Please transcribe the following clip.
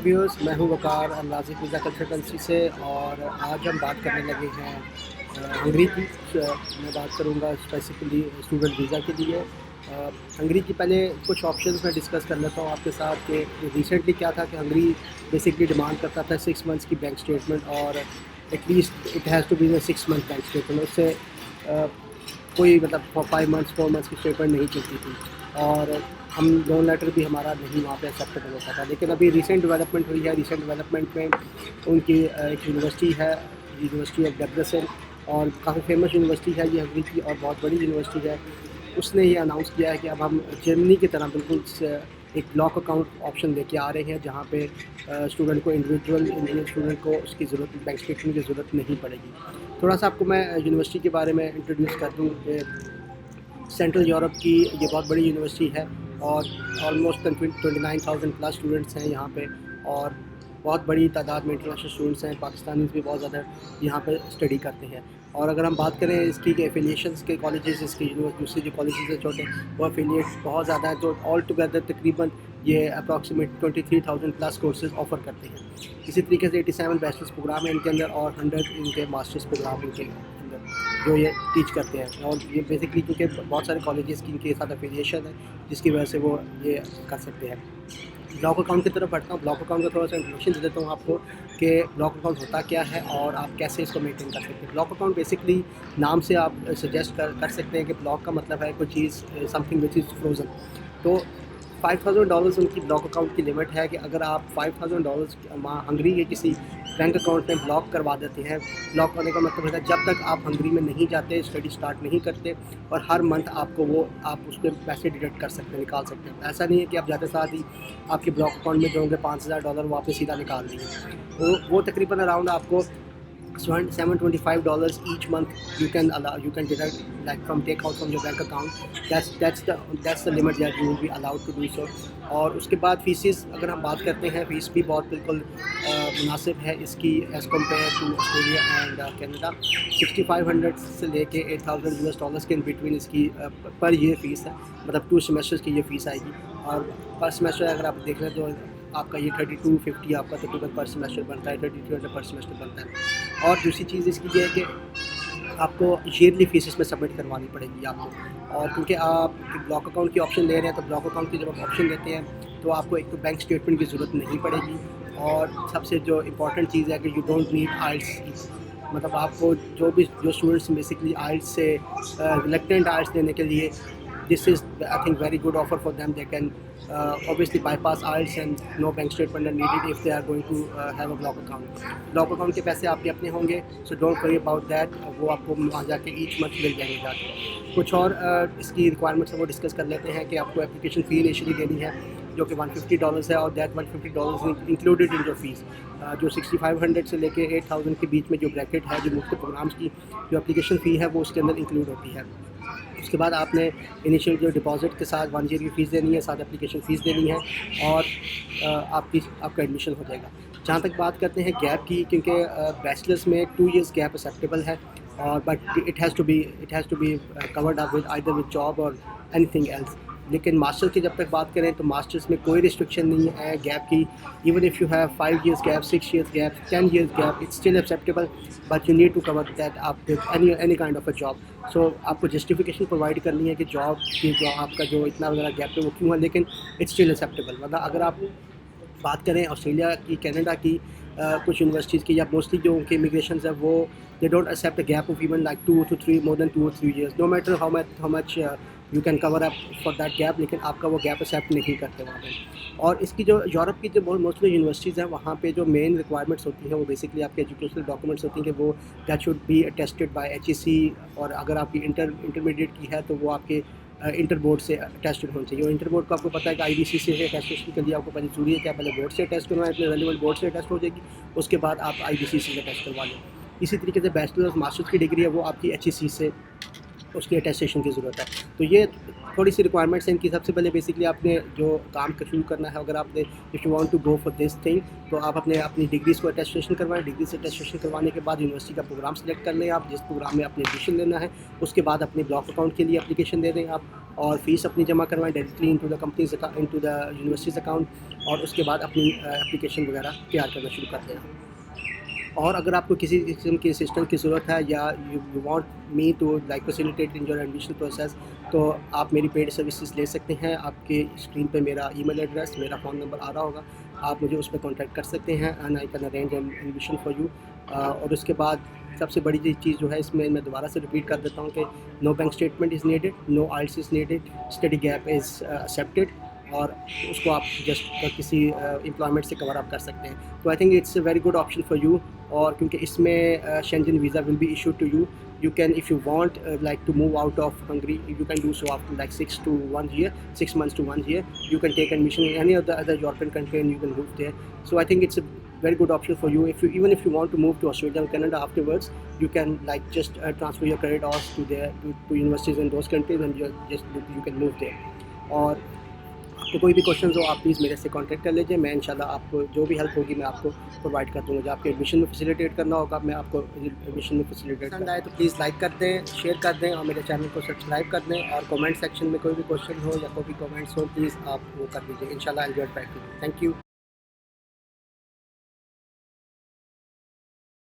Viewers, میں ہوں وقار رازق visa consultancy سے، اور آج ہم بات کرنے لگے ہیں ہنگری کی۔ میں بات کروں گا اسپیسیفکلی اسٹوڈنٹ ویزا کے لیے۔ ہنگری کی پہلے کچھ آپشنز میں ڈسکس کر لیتا ہوں آپ کے ساتھ کہ ریسنٹلی کیا تھا کہ ہنگری بیسکلی ڈیمانڈ کرتا تھا 6 منتھس کی بینک اسٹیٹمنٹ، اور at least it has to be 6 month bank statement. اس سے کوئی مطلب 5 منتھس 4 منتھس کی اسٹیٹمنٹ نہیں چلتی تھی، اور ہم لون لیٹر بھی ہمارا نہیں وہاں پہ ایکسیپٹیبل ہوتا تھا۔ لیکن ابھی ریسنٹ ڈیولپمنٹ ہوئی ہے۔ ریسنٹ ڈیولپمنٹ میں ان کی ایک یونیورسٹی ہے، یونیورسٹی آف ڈبریسن، اور کافی فیمس یونیورسٹی ہے یہ ہنگری کی، اور بہت بڑی یونیورسٹی ہے۔ اس نے یہ اناؤنس کیا ہے کہ اب ہم جرمنی کی طرح بالکل ایک بلاک اکاؤنٹ آپشن لے کے آ رہے ہیں، جہاں پہ اسٹوڈنٹ کو انڈیویجول اسٹوڈنٹ کو اس کی ضرورت بینک اسٹیٹمنٹ کی ضرورت نہیں پڑے گی۔ تھوڑا سا آپ کو میں یونیورسٹی کے بارے میں انٹروڈیوس کر دوں کہ سینٹرل یورپ کی یہ بہت بڑی یونیورسٹی ہے، اور آلموسٹ 29,000 پلس اسٹوڈنٹس ہیں یہاں پہ، اور بہت بڑی تعداد میں انٹرنیشنل اسٹوڈنٹس ہیں، پاکستانیز بھی بہت زیادہ یہاں پہ اسٹڈی کرتے ہیں۔ اور اگر ہم بات کریں اس کی ایفیلیشنس کے کالجز، اس کی دوسری جو کالجز ہیں چھوٹے، وہ ایفیلیٹ بہت زیادہ ہیں، تو آل ٹوگیدر تقریباً یہ اپروکسیمیٹ 23,000 پلس کورسز آفر کرتے ہیں۔ اسی طریقے سے 87 بیچلرس پروگرام ہیں ان کے اندر، اور 100 ان کے ماسٹرس پروگرام ان کے اندر جو یہ ٹیچ کرتے ہیں۔ اور یہ بیسکلی کیونکہ بہت سارے کالجز کی ان کے ساتھ افیلیشن ہے، جس کی وجہ سے وہ یہ کر سکتے ہیں۔ بلاک اکاؤنٹ کی طرف بڑھتا ہوں۔ بلاک اکاؤنٹ کا تھوڑا سا انٹروڈکشن دے دیتا ہوں آپ کو کہ بلاک اکاؤنٹ ہوتا کیا ہے اور آپ کیسے اس کو مینٹین کر سکتے ہیں۔ بلاک اکاؤنٹ بیسکلی نام سے آپ سجیسٹ کر سکتے ہیں کہ بلاک کا مطلب ہے کوئی چیز، some thing which is frozen. تو $5,000 ان کی بلاک اکاؤنٹ کی لمٹ ہے کہ اگر آپ $5,000 ہنگری کے کسی بینک اکاؤنٹ میں بلاک کروا دیتے ہیں، بلاک کرنے کا مطلب ہے جب تک آپ ہنگری میں نہیں جاتے، اسٹڈی اسٹارٹ نہیں کرتے، اور ہر منتھ آپ کو وہ آپ اس پہ پیسے ڈیڈکٹ کر سکتے ہیں، نکال سکتے ہیں۔ ایسا نہیں ہے کہ آپ جاتے ساتھ ہی آپ کے بلاک اکاؤنٹ میں جو ہوں گے $5,000 وہ آپ نے سیدھا نکال دیں گے۔ وہ تقریباً اراؤنڈ آپ کو $725 each month you can deduct, like from take out from your bank account. That's the limit that you will be allowed to do so. اور اس کے بعد فیسز اگر ہم بات کرتے ہیں، فیس بھی بہت بالکل مناسب ہے اس کی as compare to Australia and Canada. 6,500 سے لے کے $8,000 کے ان بٹوین اس کی پر ایئر فیس ہے، مطلب 2 سیمسٹرز کی یہ فیس آئے گی۔ اور پر سیمسٹر اگر آپ دیکھ لیں تو آپ کا یہ 3250 آپ کا تقریباً پر سیمسٹر بنتا ہے، 3200 پر سیمسٹر بنتا ہے۔ اور دوسری چیز اس کی یہ ہے کہ آپ کو ایئرلی فیسز میں سبمٹ کروانی پڑے گی آپ کو، اور کیونکہ آپ بلاک اکاؤنٹ کی آپشن لے رہے ہیں، تو بلاک اکاؤنٹ کی جب آپ آپشن لیتے ہیں تو آپ کو ایک تو بینک اسٹیٹمنٹ کی ضرورت نہیں پڑے گی، اور سب سے جو امپورٹنٹ چیز ہے کہ یو ڈونٹ نیڈ آئلٹس۔ مطلب آپ کو جو اسٹوڈنٹس بیسکلی آئلٹس سے ریلیکٹنٹ آئلٹس دینے کے لیے، this is I think very good offer for them. They can obviously bypass IELTS and no bank statement are needed if they are going to have a block account. Block account کے پیسے آپ کے اپنے ہوں گے، so don't worry about that. وہ آپ کو وہاں جا کے ایچ منتھ مل جائیں گے جا کے۔ کچھ اور اس کی ریکوائرمنٹس وہ ڈسکس کر لیتے ہیں کہ آپ کو اپلیکیشن فی انیشلی دینی ہے جو کہ $150 ہے، اور دیٹ $150 انکلوڈیڈ ان جو فیس، جو 6,500 سے لے کے 8,000 کے بیچ میں جو بریکٹ ہے، جو مختلف پروگرامس کی جو اپلیکیشن فی ہے وہ اس کے اندر انکلوڈ ہوتی ہے۔ اس کے بعد آپ نے انیشیل جو ڈپازٹ کے ساتھ 1 ایئر کی فیس دینی ہے، ساتھ اپلیکیشن فیس دینی ہے، اور آپ کا ایڈمیشن ہو جائے گا۔ جہاں تک بات کرتے ہیں گیپ کی، کیونکہ بیچلرس میں 2 ایئرس گیپ ایکسیپٹیبل ہے، اور but it has to be covered up with either with job اور اینی تھنگ ایلس۔ لیکن ماسٹر کی جب تک بات کریں تو ماسٹرس میں کوئی ریسٹرکشن نہیں ہے گیپ کی۔ Even if you have 5 years gap, 6 years gap, 10 years gap, it's still acceptable, but you need to cover that up with any kind of a job. So آپ کو جسٹیفیکیشن پرووائڈ کرنی ہے کہ job کی جو آپ کا جو اتنا وغیرہ گیپ ہے وہ کیوں ہے، لیکن اٹس اسٹل ایکسیپٹیبل۔ ورنہ اگر آپ بات کریں آسٹریلیا کی، کینیڈا کی کچھ یونیورسٹیز کی، یا موسٹلی جو ان کے امیگریشنز ہیں، وہ they don't accept a gap of even like 2 to 3 more than 2 or 3 years، no matter how much you can cover up for that gap، لیکن آپ کا وہ گیپ ایکسیپٹ نہیں کرتے وہاں پہ۔ اور اس کی جو یورپ کی جو موسٹلی یونیورسٹیز ہیں، وہاں پہ جو مین ریکوائرمنٹس ہوتی ہیں وہ بیسکلی آپ کے ایجوکیشنل ڈاکومنٹس ہوتی ہیں کہ وہ that should be attested by HEC، اور اگر آپ کی انٹرمیڈیٹ کی ہے تو وہ آپ کے انٹر بورڈ سے اٹیسٹڈ ہونا چاہیے۔ اور انٹر بورڈ کو آپ کو پتہ ہے کہ IBC سے اٹیسٹیشن کے لیے آپ کو پہلے ضروری ہے کہ آپ پہلے بورڈ سے اٹیسٹ کروائیں، اپنے ریلیونٹ بورڈ سے اٹیسٹ ہو جائے گی، اس کے بعد آپ IBC سے اٹیسٹ کروا لیں۔ اسی طریقے سے بیچلرز ماسٹرز کی ڈگری ہے وہ آپ کی HEC سے اس کی اٹیسٹیشن کی ضرورت ہے۔ تو یہ تھوڑی سی ریکوائرمنٹس ہیں ان کی. سب سے پہلے بیسکلی آپ نے جو کام کا شروع کرنا ہے, اگر آپ نے if you want to go for this thing, تو آپ اپنی ڈگریز کو اٹیسٹیشن کروائیں. ڈگری سے اٹیسٹیشن کروانے کے بعد یونیورسٹی کا پروگرام سلیکٹ کر لیں آپ, جس پروگرام میں اپنے ایڈمیشن لینا ہے. اس کے بعد اپنے بلاک اکاؤنٹ کے لیے اپلیکیشن دے دیں آپ, اور فیس اپنی جمع کروائیں directly into the companies into the universities account, اور اس کے بعد اپنی اپلیکیشن وغیرہ تیار کرنا شروع کر دیں. اور اگر آپ کو کسی قسم کی اسسٹنٹ کی ضرورت ہے, یا you want me to like facilitate in your admission process, تو آپ میری پیڈ سروسز لے سکتے ہیں. آپ کے اسکرین پہ میرا ای میل ایڈریس, میرا فون نمبر آ رہا ہوگا, آپ مجھے اس پہ کانٹیکٹ کر سکتے ہیں, and I can arrange an admission for you. اور اس کے بعد سب سے بڑی چیز جو ہے اس میں دوبارہ سے ریپیٹ کر دیتا ہوں کہ no bank statement is needed, no IELTS is needed, study gap is accepted, اور اس کو آپ جسٹ کسی امپلائمنٹ سے کور اپ کر سکتے ہیں. تو I think it's a very good option for you. اور کیونکہ اس میں Schengen visa will be issued to you. You can, if you want like to move out of Hungary, you can do so after like 6 months to 1 year. You can take admission in any of the other European country and you can move there. So I think it's a very good option for you. Even if you want to move to Australia or Canada afterwards, you can like just transfer your credit hours to universities in those countries, and you can move there. اور آپ کو کوئی بھی questions ہو آپ please میرے سے contact کر لیجیے. میں انشاءاللہ آپ کو جو بھی ہیلپ ہوگی میں آپ کو پرووائڈ کر دوں گا. جو آپ کے ایڈمیشن میں فیسیلیٹیٹ کرنا ہوگا میں آپ کو ایڈمیشن میں فیسیلیٹیٹ پسند آئے تو پلیز لائک کر دیں, شیئر کر دیں, اور میرے چینل کو سبسکرائب کر دیں. اور کامنٹ سیکشن میں کوئی بھی کوشچن ہو یا کوئی بھی کامنٹس ہو پلیز آپ وہ کر دیجیے. انشاءاللہ I'll get back to you. Thank you.